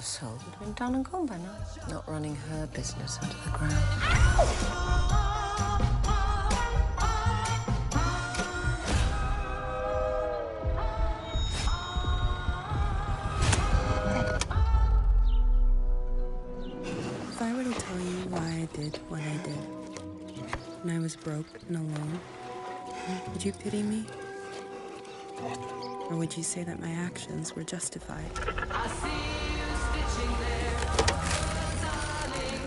soul would have been done and gone by now. Not running her business into the ground. If I were to tell you why I did what I did, when I was broke and alone, would you pity me? Or would you say that my actions were justified? I see you stitching there, darling.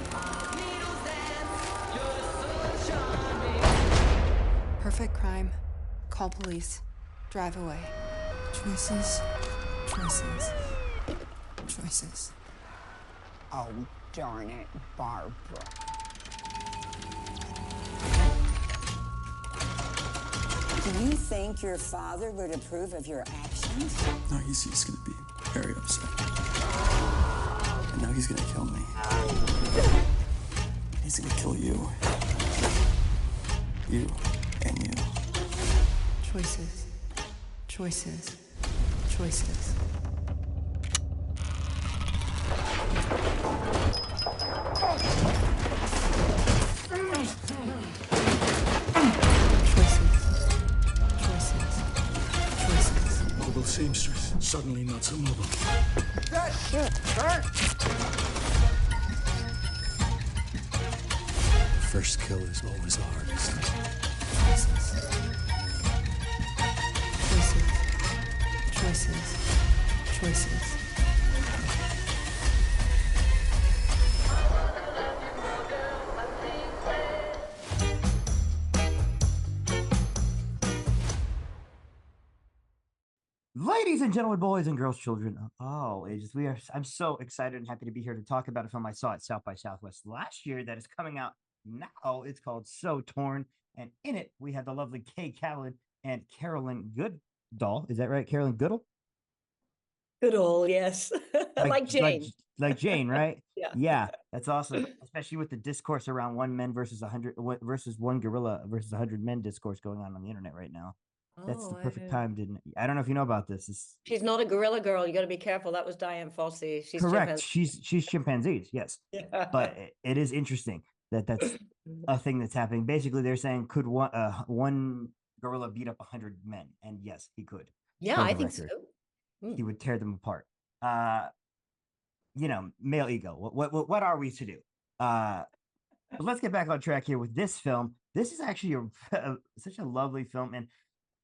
Needles dance, you're so charming. Perfect crime. Call police. Drive away. Choices. Choices. Choices. Oh, darn it, Barbara. Do you think your father would approve of your actions? No, he's gonna be very upset. And now he's gonna kill me. He's gonna kill you. You and you. Choices. Choices. Choices. Mobile seamstress, suddenly not so mobile. That shit hurts! The first kill is always the hardest. Choices. Choices. Ladies and gentlemen, boys and girls, children of all ages, I'm so excited and happy to be here to talk about a film I saw at South by Southwest last year that is coming out now. It's called So Torn, and in it we have the lovely Callan and Carolyn Goodall. Is that right, Carolyn Goodall? Goodall, yes. Like Jane. Like Jane, right? Yeah. Yeah, that's awesome. Especially with the discourse around one man versus 100 versus one gorilla versus 100 men discourse going on the internet right now. That's the perfect time, didn't it? I don't know if you know about this. She's not a gorilla girl. You got to be careful. That was Diane Fossey. She's correct. chimpanzee. She's chimpanzees, yes. Yeah. But it is interesting that's a thing that's happening. Basically, they're saying could one gorilla beat up 100 men, and yes, he could. Yeah, I think so. He would tear them apart. Male ego. What are we to do? But let's get back on track here with this film. This is actually such a lovely film, and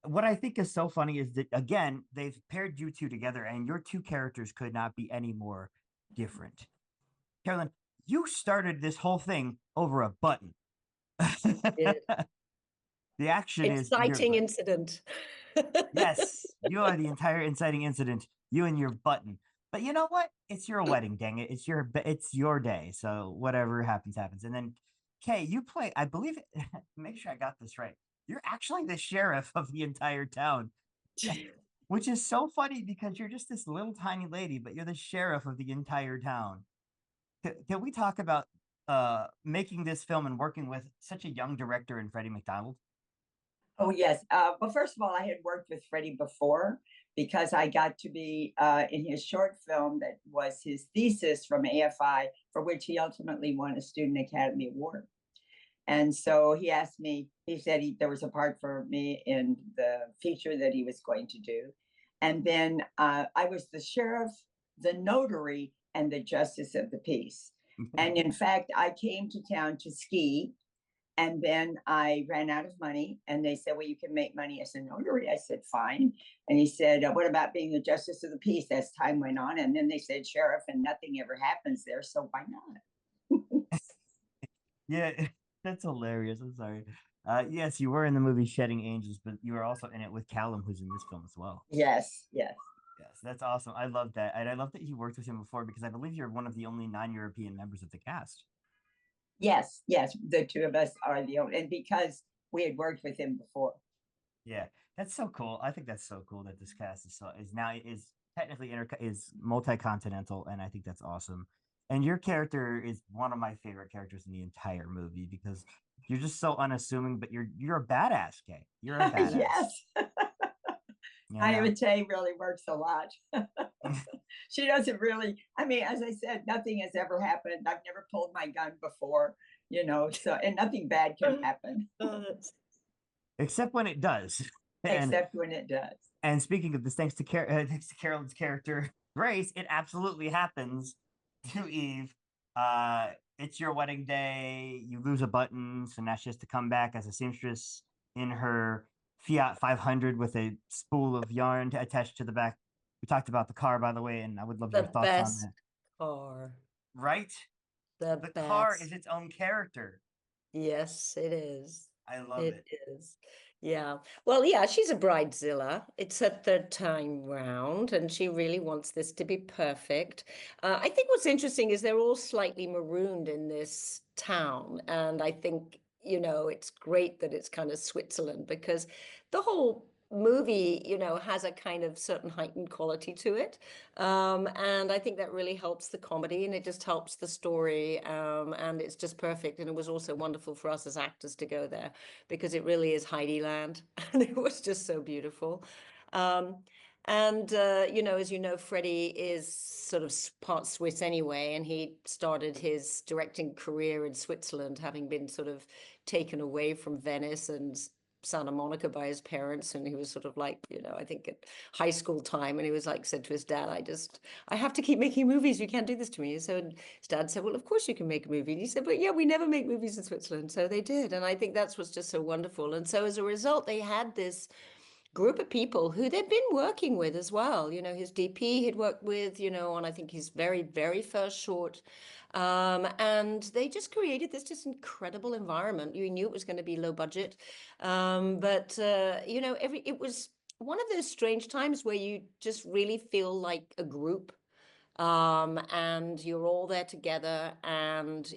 what I think is so funny is that, again, they've paired you two together and your two characters could not be any more different. Carolyn, you started this whole thing over a button. The action inciting incident. Yes, you are the entire inciting incident, you and your button. But you know what? It's your wedding, dang it. It's your day. So whatever happens, happens. And then, Kay, you play, I believe, make sure I got this right. You're actually the sheriff of the entire town, which is so funny because you're just this little tiny lady, but you're the sheriff of the entire town. Can we talk about making this film and working with such a young director in Freddie McDonald? Oh, yes. Well, first of all, I had worked with Freddie before because I got to be in his short film that was his thesis from AFI, for which he ultimately won a Student Academy Award. And so he asked me, he said there was a part for me in the feature that he was going to do. And then I was the sheriff, the notary, and the justice of the peace. And in fact, I came to town to ski. And then I ran out of money. And they said, well, you can make money as a notary. I said, fine. And he said, what about being the justice of the peace? As time went on. And then they said, sheriff, and nothing ever happens there. So why not? Yeah. That's hilarious. I'm sorry. Yes, you were in the movie Shedding Angels, but you were also in it with Callan, who's in this film as well. Yes. That's awesome. I love that. And I love that you worked with him before because I believe you're one of the only non-European members of the cast. Yes. The two of us are the only, and because we had worked with him before. Yeah, that's so cool. I think that's so cool that this cast is technically is multi-continental, and I think that's awesome. And your character is one of my favorite characters in the entire movie because you're just so unassuming, but you're a badass, Kay. You're a badass. Yes. Naivete really works a lot. She doesn't really, I mean, as I said, nothing has ever happened. I've never pulled my gun before, so, and nothing bad can happen. Except when it does. and Except when it does. and speaking of this, thanks to Carolyn's character Grace, it absolutely happens to Eve. It's your wedding day. You lose a button, so now she has to come back as a seamstress in her Fiat 500 with a spool of yarn attached to the back. We talked about the car, by the way, and I would love your The thoughts on best that. car. Right? The The car best. is its own character. Yes, it is. I love it. It is. Yeah. Well, yeah, she's a bridezilla. It's her third time round, and she really wants this to be perfect. I think what's interesting is they're all slightly marooned in this town, and I think, it's great that it's kind of Switzerland because the whole movie, has a kind of certain heightened quality to it. And I think that really helps the comedy and it just helps the story. And it's just perfect. And it was also wonderful for us as actors to go there because it really is Heidi Land and it was just so beautiful. And as you know, Freddie is sort of part Swiss anyway, and he started his directing career in Switzerland, having been sort of taken away from Venice and Santa Monica by his parents. And he was sort of like, I think at high school time, and he was like, said to his dad, I have to keep making movies. You can't do this to me. So his dad said, well, of course you can make a movie. And he said, but yeah, we never make movies in Switzerland. So they did. And I think that's what's just so wonderful. And so as a result, they had this group of people who they'd been working with as well. His DP he'd worked with, on I think his very, very first short. And they just created this just incredible environment. You knew it was going to be low budget. But it was one of those strange times where you just really feel like a group. And you're all there together and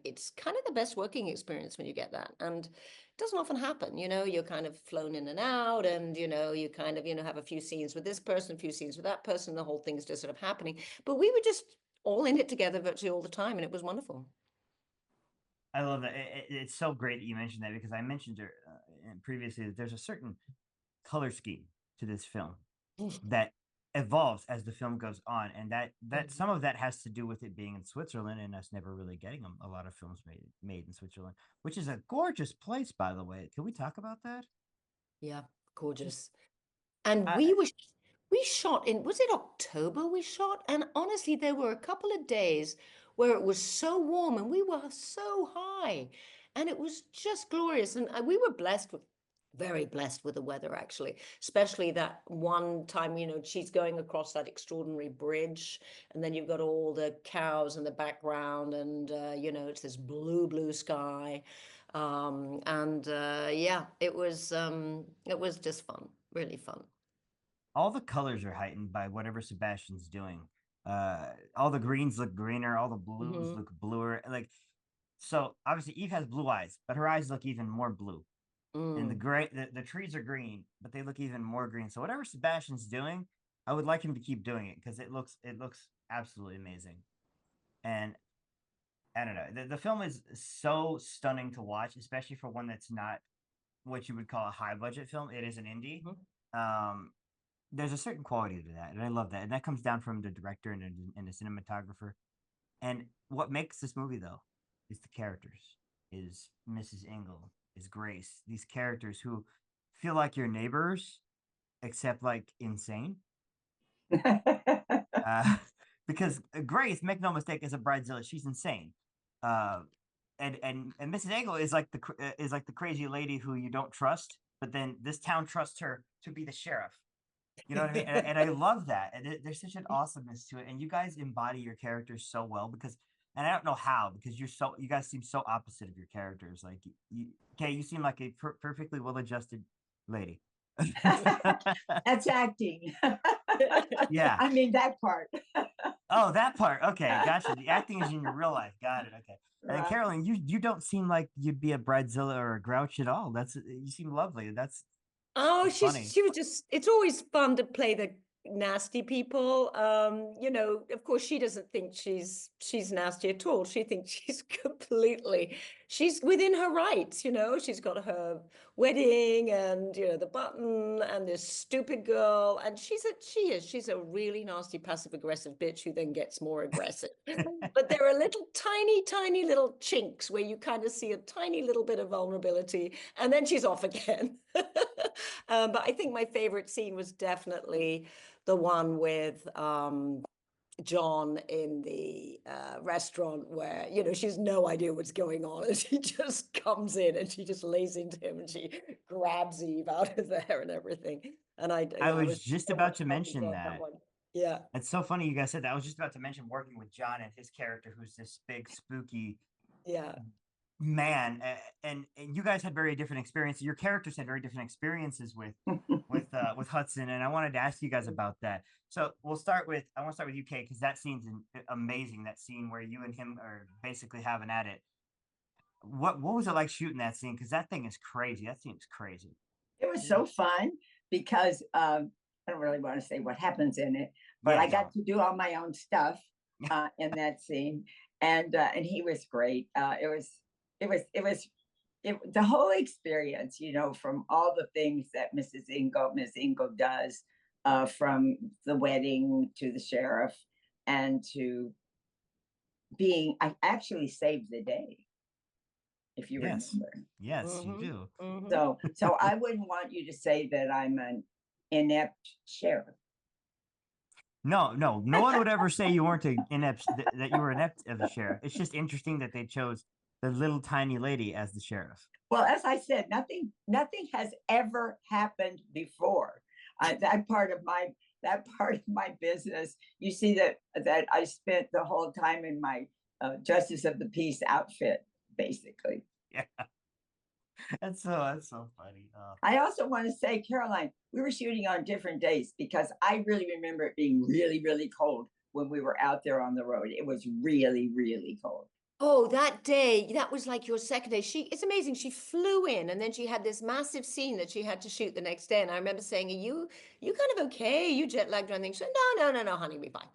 it's kind of the best working experience when you get that. And it doesn't often happen, you're kind of flown in and out and, you kind of, have a few scenes with this person, a few scenes with that person, the whole thing's just sort of happening. But we were just all in it together virtually all the time and it was wonderful. I love that. It's so great that you mentioned that because I mentioned previously that there's a certain color scheme to this film that evolves as the film goes on, and that some of that has to do with it being in Switzerland and us never really getting a lot of films made in Switzerland, which is a gorgeous place, by the way. Can we talk about that? Yeah, gorgeous. And we shot was it October we shot? And honestly, there were a couple of days where it was so warm and we were so high and it was just glorious. And we were very blessed with the weather, actually, especially that one time, she's going across that extraordinary bridge and then you've got all the cows in the background and, it's this blue sky. Yeah, it was just fun, really fun. All the colors are heightened by whatever Sebastian's doing. All the greens look greener, all the blues look bluer. Like, so obviously Eve has blue eyes, but her eyes look even more blue. And the trees are green, but they look even more green. So whatever Sebastian's doing, I would like him to keep doing it because it looks absolutely amazing. And I don't know, the film is so stunning to watch, especially for one that's not what you would call a high budget film. It is an indie. There's a certain quality to that, and I love that. And that comes down from the director and the cinematographer. And what makes this movie though is the characters, is Mrs. Ingle, is Grace. These characters who feel like your neighbors, except like insane. Because Grace, make no mistake, is a bridezilla. She's insane. And Mrs. Ingle is like the crazy lady who you don't trust, but then this town trusts her to be the sheriff. You know what I mean? And I love that. And there's such an awesomeness to it. And you guys embody your characters so well because, and I don't know how, because you guys seem so opposite of your characters. Like you seem like a perfectly well-adjusted lady. That's acting. Yeah. I mean, that part. Oh, that part. Okay. Gotcha. The acting is in your real life. Got it. Okay. And Right. Carolyn, you don't seem like you'd be a bridezilla or a grouch at all. You seem lovely. That's Oh, funny. she was just, it's always fun to play nasty people. You know, of course, she doesn't think she's nasty at all. She thinks she's within her rights, you know. She's got her wedding and, you know, the button and this stupid girl. And she's a really nasty passive aggressive bitch who then gets more aggressive. But there are little tiny little chinks where you kind of see a tiny little bit of vulnerability, and then she's off again. But I think my favorite scene was definitely the one with John in the restaurant, where, you know, she has no idea what's going on, and she just comes in and she just lays into him and she grabs Eve out of there and everything. And I was just so about much to fun mention enjoying that. one. Yeah. It's so funny you guys said that. I was just about to mention working with John and his character, who's this big, spooky Yeah. man, and you guys had very different experiences. Your characters had very different experiences with Hudson, and I wanted to ask you guys about that. So I want to start with you, Kay, because that scene's amazing. That scene where you and him are basically having at it. What was it like shooting that scene? Because that thing is crazy. That scene's crazy. It was so fun because I don't really want to say what happens in it, but Yeah, I got to do all my own stuff in that scene, and he was great. The whole experience, you know, from all the things that Miss Ingo does, from the wedding to the sheriff, and to I actually saved the day, if you Yes. remember. Yes, you do. So I wouldn't want you to say that I'm an inept sheriff. No one would ever say you weren't that you were inept as a sheriff. It's just interesting that they chose the little tiny lady as the sheriff. Well, as I said, nothing has ever happened before. That part of my business, you see that I spent the whole time in my Justice of the Peace outfit, basically. Yeah. That's so funny. I also want to say, Caroline, we were shooting on different days because I really remember it being really, really cold when we were out there on the road. It was really, really cold. Oh, that day, that was like your second day. It's amazing. She flew in and then she had this massive scene that she had to shoot the next day. And I remember saying, you kind of okay? You jet lagged or anything? She said, no, honey, we're fine.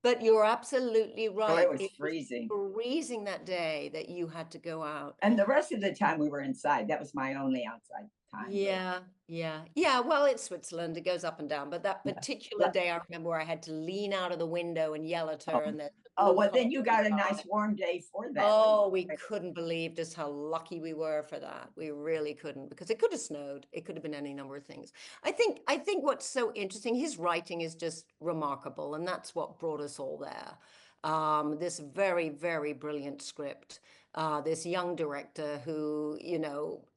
But you're absolutely right. Oh, it was freezing. Freezing that day that you had to go out. And the rest of the time we were inside. That was my only outside time. Yeah. Well, it's Switzerland. It goes up and down. But that particular day, I remember where I had to lean out of the window and yell at her. And then you got a nice warm day for that. Oh, we couldn't believe just how lucky we were for that. We really couldn't, because it could have snowed. It could have been any number of things. I think what's so interesting, his writing is just remarkable, and that's what brought us all there. This very, very brilliant script. This young director who, you know,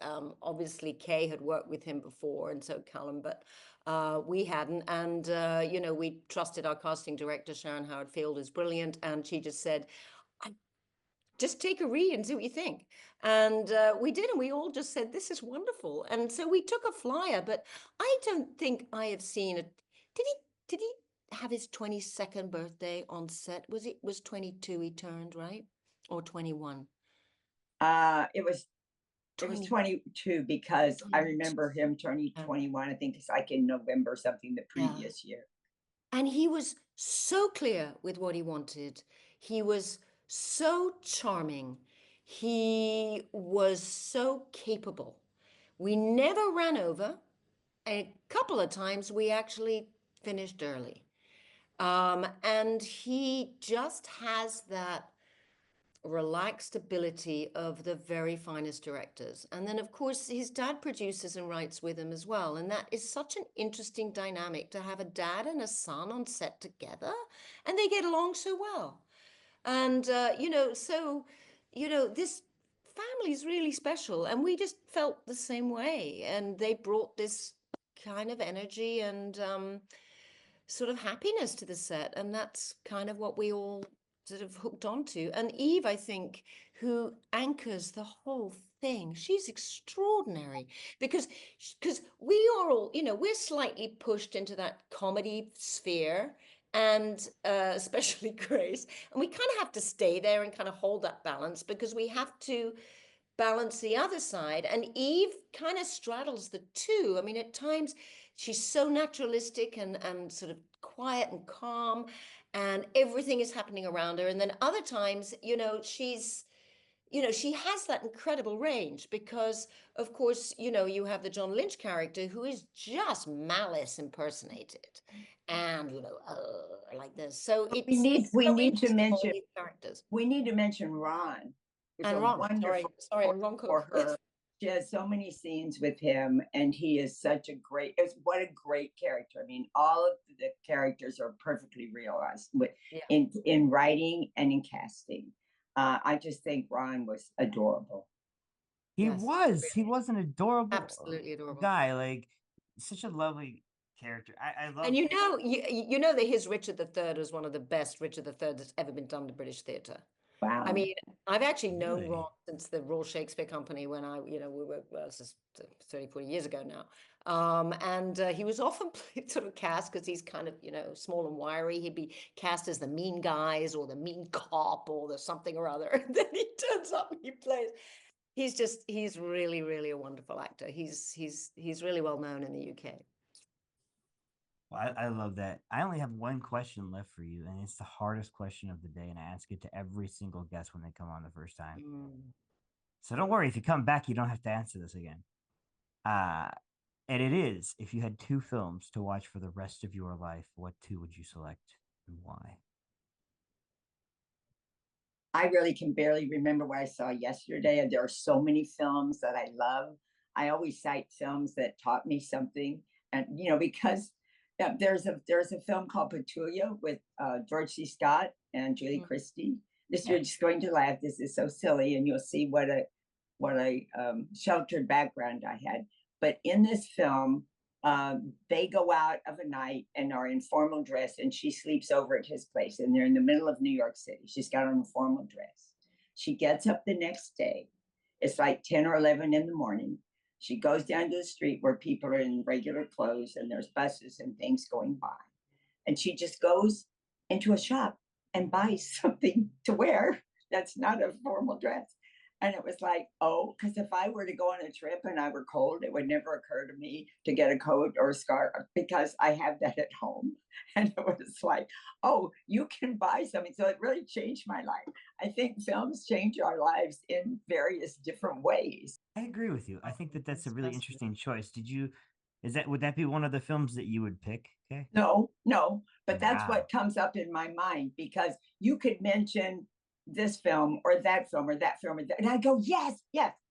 obviously Kay had worked with him before, and so Callan, but we hadn't. And, you know, we trusted our casting director, Sharon Howard Field, is brilliant. And she just said, just take a read and see what you think. And we did, and we all just said, this is wonderful. And so we took a flyer, but I don't think I have seen it. Did he have his 22nd birthday on set? Was 22 he turned, right? Or 21? It was 22 because I remember him turning 21. I think it's like in November something the previous year. And he was so clear with what he wanted. He was so charming. He was so capable. We never ran over. A couple of times we actually finished early. And he just has that relaxed ability of the very finest directors. And then, of course, his dad produces and writes with him as well. And that is such an interesting dynamic to have a dad and a son on set together, and they get along so well. And, this family is really special. And we just felt the same way. And they brought this kind of energy and sort of happiness to the set. And that's kind of what we all sort of hooked onto. And Eve, I think, who anchors the whole thing, she's extraordinary because we are all, you know, we're slightly pushed into that comedy sphere, and especially Grace, and we kind of have to stay there and kind of hold that balance because we have to balance the other side. And Eve kind of straddles the two. I mean, at times she's so naturalistic and sort of quiet and calm, and everything is happening around her. And then other times, she has that incredible range because, of course, you have the John Lynch character who is just malice impersonated, and like this. So We need it's so to interesting, all mention these characters. we need to mention Ron. It's And a Ron, sorry, wonderful Ron for Cook. her. She has so many scenes with him, and he is such a great. What a great character! I mean, all of the characters are perfectly realized Yeah. in writing and in casting. I just think Ron was adorable. He Yes, he really. was an adorable Absolutely adorable. guy, like such a lovely character. I love. And you know that his Richard III was one of the best Richard III that's ever been done to British theatre. Wow. I mean, I've actually known Really? Ron since the Royal Shakespeare Company when we were, well, this is 30, 40 years ago now. And he was often sort of cast because he's kind of, small and wiry. He'd be cast as the mean guys or the mean cop or the something or other. And then he turns up and he plays. He's really, really a wonderful actor. He's really well known in the UK. Well, I love that. I only have one question left for you, and it's the hardest question of the day, and I ask it to every single guest when they come on the first time. So don't worry, if you come back, you don't have to answer this again. And it is, if you had two films to watch for the rest of your life, what two would you select and why? I really can barely remember what I saw yesterday. And there are so many films that I love. I always cite films that taught me something. And, because there's a film called Petulia with George C. Scott and Julie Christie. You're just going to laugh. This is so silly. And you'll see what a sheltered background I had. But in this film, they go out of a night and are in formal dress, and she sleeps over at his place, and they're in the middle of New York City. She's got on a formal dress. She gets up the next day. It's like 10 or 11 in the morning. She goes down to the street where people are in regular clothes and there's buses and things going by. And she just goes into a shop and buys something to wear that's not a formal dress. And it was like, oh, because if I were to go on a trip and I were cold, it would never occur to me to get a coat or a scarf because I have that at home. And it was like, oh, you can buy something. So it really changed my life. I think films change our lives in various different ways. I agree with you. I think that that's a really interesting choice. Would that be one of the films that you would pick? Okay. No, but that's what comes up in my mind because you could mention this film or that film or that film, and I go, yes.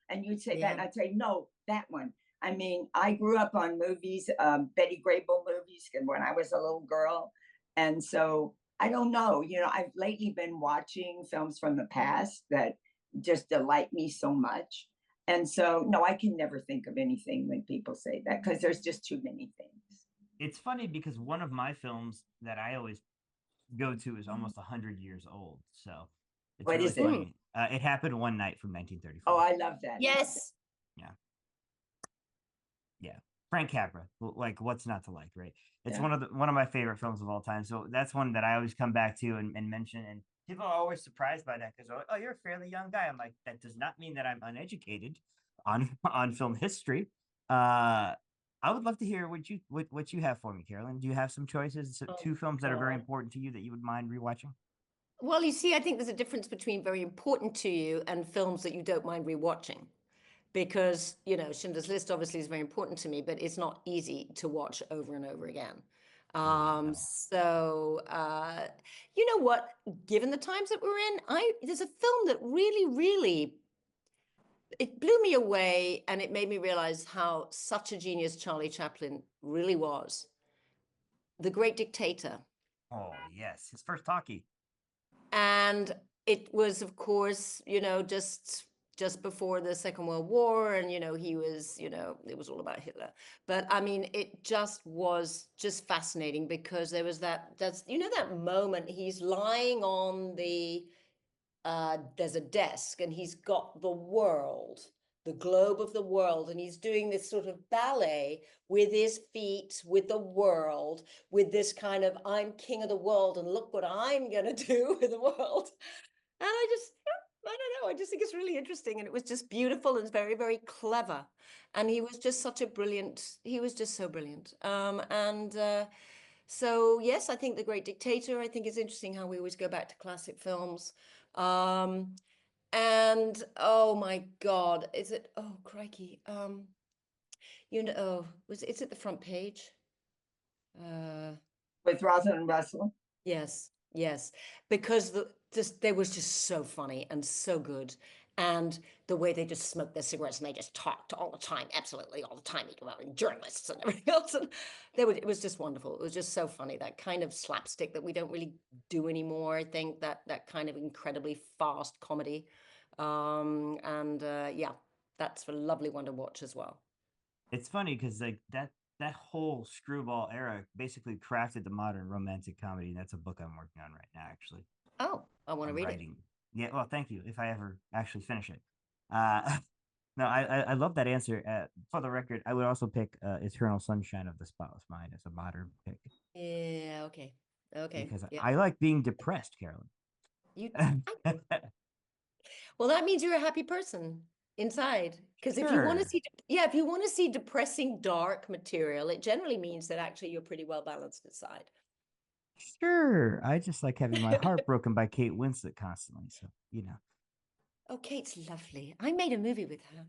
And you'd say that, and I'd say, no, that one. I mean, I grew up on movies, Betty Grable movies when I was a little girl. And so I don't know, I've lately been watching films from the past that just delight me so much. And so, no, I can never think of anything when people say that because there's just too many things. It's funny because one of my films that I always go to is almost 100 years old. So it's what really is funny. It Happened One Night from 1934. Oh, I love that. Yes. Yeah. Frank Capra. Like, what's not to like, right? It's Yeah. one of my favorite films of all time. So that's one that I always come back to and mention. And people are always surprised by that because, oh, you're a fairly young guy. I'm like, that does not mean that I'm uneducated on film history. I would love to hear what you have for me, Carolyn. Do you have some choices? Two films that are very important to you that you would mind rewatching? Well, you see, I think there's a difference between very important to you and films that you don't mind rewatching. Because, Schindler's List obviously is very important to me, but it's not easy to watch over and over again. So, you know what? Given the times that we're in, there's a film that really, really, it blew me away, and it made me realize how such a genius Charlie Chaplin really was. The Great Dictator. Oh, yes. His first talkie. And it was, of course, just before the Second World War, and he was, it was all about Hitler. But I mean, it just was just fascinating because there was that moment he's lying on there's a desk and he's got the globe of the world, and he's doing this sort of ballet with his feet, with the world, with this kind of I'm king of the world and look what I'm gonna do with the world. And I don't know, just think it's really interesting, and it was just beautiful and very, very clever. And he was just such a brilliant. He was just so brilliant. So yes, I think The Great Dictator. I think it's interesting how we always go back to classic films. And oh my God, is it? Oh crikey. Oh, is it the front page? With Rosalind Russell. Yes, yes, because they was just so funny and so good, and the way they just smoked their cigarettes and they just talked all the time, absolutely all the time, about journalists and everything else, and it was just wonderful. It was just so funny, that kind of slapstick that we don't really do anymore. I think that kind of incredibly fast comedy, yeah, that's a lovely one to watch as well. It's funny because like that whole screwball era basically crafted the modern romantic comedy. And that's a book I'm working on right now, actually. Oh, I want to I'm read writing. Yeah, well, thank you. If I ever actually finish it. No, I love that answer. For the record, I would also pick Eternal Sunshine of the Spotless Mind as a modern pick. it. Yeah, okay, Because yeah. I like being depressed, Carolyn. You, well, that means you're a happy person inside. Because if you want to Sure. see, yeah, if you want to see depressing, dark material, it generally means that actually you're pretty well balanced inside. Sure. I just like having my heart broken by Kate Winslet constantly. So, you know. Oh, Kate's lovely. I made a movie with her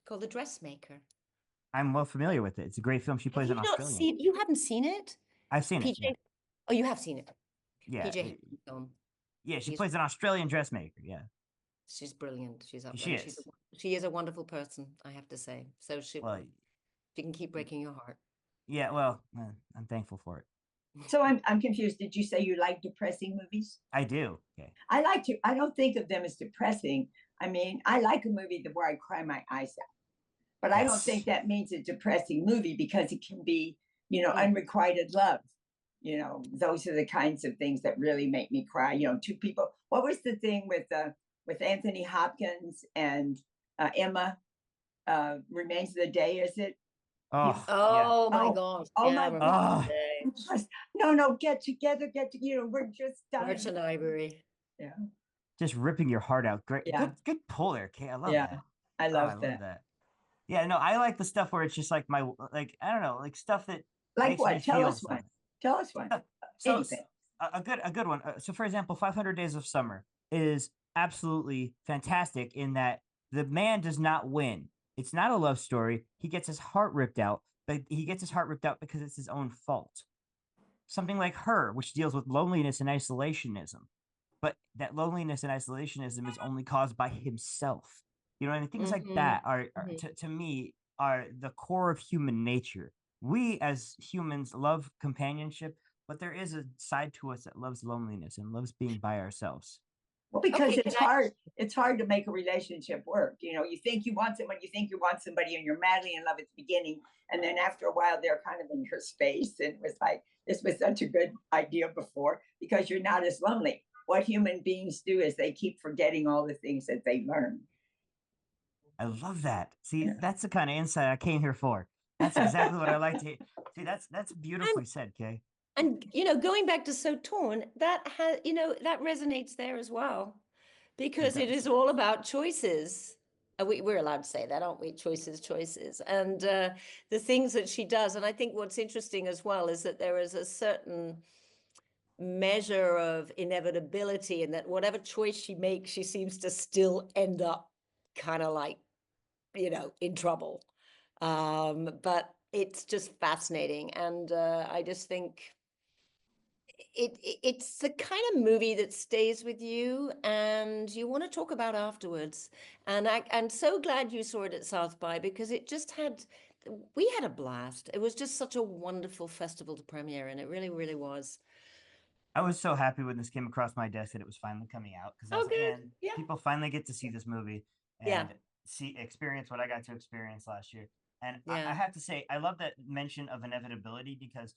called The Dressmaker. I'm well familiar with it. It's a great film. She Have plays you an not Australian. seen? You haven't seen it? I've seen it. PJ. Yeah. Oh, you have seen it. Yeah. PJ film. Yeah. She He's plays an Australian dressmaker. Yeah. She's brilliant. She's up She and is. she is a wonderful person, I have to say. So Well, she can keep breaking your heart. yeah. Well, I'm thankful for it. So I'm confused. Did you say you like depressing movies? I do. Okay. I don't think of them as depressing. I mean, I like a movie where I cry my eyes out, but I don't Yes. think that means a depressing movie, because it can be, unrequited love. Those are the kinds of things that really make me cry. Two people. What was the thing with Anthony Hopkins and Emma? Remains of the Day, is it? Oh, yeah. Oh my Oh, gosh. oh Yeah, my Remains God. of the Day. Just, no, get together, we're just done. Merchant Library. Yeah, Just ripping your heart out. Great. Yeah. Good pull there, Kate. I love yeah, that. I Oh, love that. Yeah, no, I like the stuff where it's just like I don't know, like stuff that Like makes what? me Tell feel us one. something. Tell us one. So Anything. a good one. So for example, 500 Days of Summer is absolutely fantastic in that the man does not win. It's not a love story. He gets his heart ripped out, but he gets his heart ripped out because it's his own fault. Something like Her, which deals with loneliness and isolationism, but that loneliness and isolationism is only caused by himself. You know, and things like that are to me are the core of human nature. We as humans love companionship, but there is a side to us that loves loneliness and loves being by ourselves. Well, because Okay, it's hard. It's hard to make a relationship work. You think you want someone, you think you want somebody, and you're madly in love at the beginning, and then after a while, they're kind of in your space, and it was like, this was such a good idea before, because you're not as lonely. What human beings do is they keep forgetting all the things that they learned. I love that. See, Yeah. that's the kind of insight I came here for. That's exactly what I like to hear. See, that's beautifully said, Kay. And going back to So Torn, that has that resonates there as well, because it does. is all about choices. We're allowed to say that, aren't we? Choices, and the things that she does. And I think what's interesting as well is that there is a certain measure of inevitability, in that whatever choice she makes, she seems to still end up kind of like, in trouble. But it's just fascinating, and I just think it's the kind of movie that stays with you and you want to talk about afterwards. And I'm so glad you saw it at South by, because we had a blast. It was just such a wonderful festival to premiere, and it really, really was. I was so happy when this came across my desk that it was finally coming out, because I was Oh, like, good. man, Yeah. people finally get to see this movie Yeah. and experience what I got to experience last year. And Yeah. I have to say, I love that mention of inevitability, because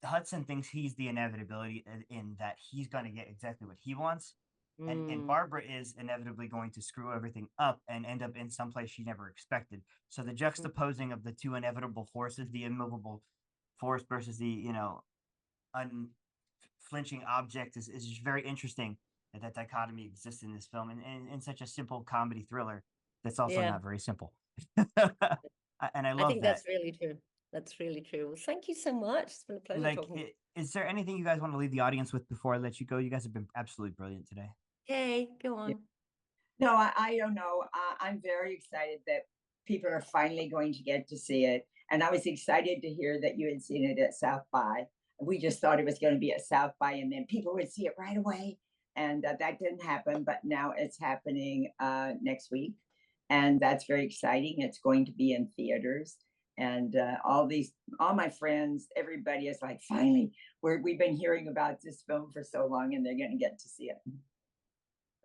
Hudson thinks he's the inevitability in that he's going to get exactly what he wants. And Barbara is inevitably going to screw everything up and end up in some place she never expected. So the juxtaposing of the two inevitable forces, the immovable force versus the, unflinching object is just very interesting. that dichotomy exists in this film, and such a simple comedy thriller that's also Yeah. not very simple. And I I love think that. that's really true. That's really true. Well, thank you so much. It's been a pleasure Like, talking. is there anything you guys want to leave the audience with before I let you go? You guys have been absolutely brilliant today. Okay, go on. No, I don't know. I'm very excited that people are finally going to get to see it. And I was excited to hear that you had seen it at South by. We just thought it was going to be at South by and then people would see it right away. And that didn't happen, but now it's happening next week. And that's very exciting. It's going to be in theaters. And all my friends, everybody is like, finally, we've been hearing about this film for so long and they're going to get to see it.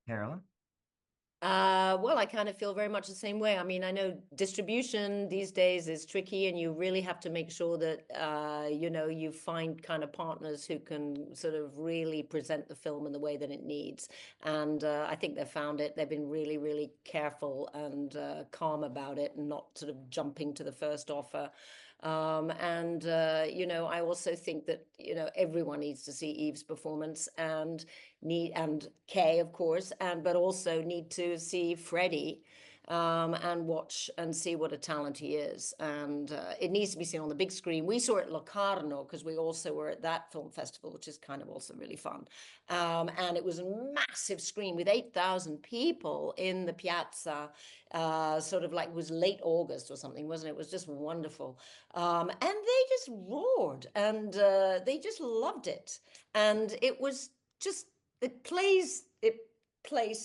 Carolyn? Well, I kind of feel very much the same way. I mean, I know distribution these days is tricky, and you really have to make sure that you find kind of partners who can sort of really present the film in the way that it needs. And I think they've found it. They've been really, really careful and calm about it, and not sort of jumping to the first offer. I also think that everyone needs to see Eve's performance, and Kay, of course, but also need to see Freddie, and watch and see what a talent he is. And it needs to be seen on the big screen. We saw it at Locarno because we also were at that film festival, which is kind of also really fun. And it was a massive screen with 8,000 people in the piazza, sort of like it was late August or something, wasn't it? It was just wonderful. And they just roared, and they just loved it. And it was just, it plays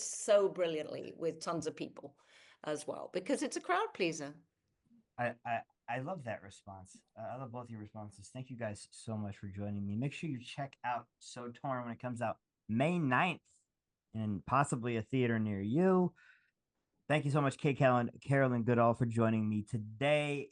so brilliantly with tons of people as well, because it's a crowd pleaser. I love that response. I love both your responses. Thank you guys so much for joining me. Make sure you check out So Torn when it comes out May 9th in possibly a theater near you. Thank you so much, Kay Callan, Carolyn Goodall, for joining me today.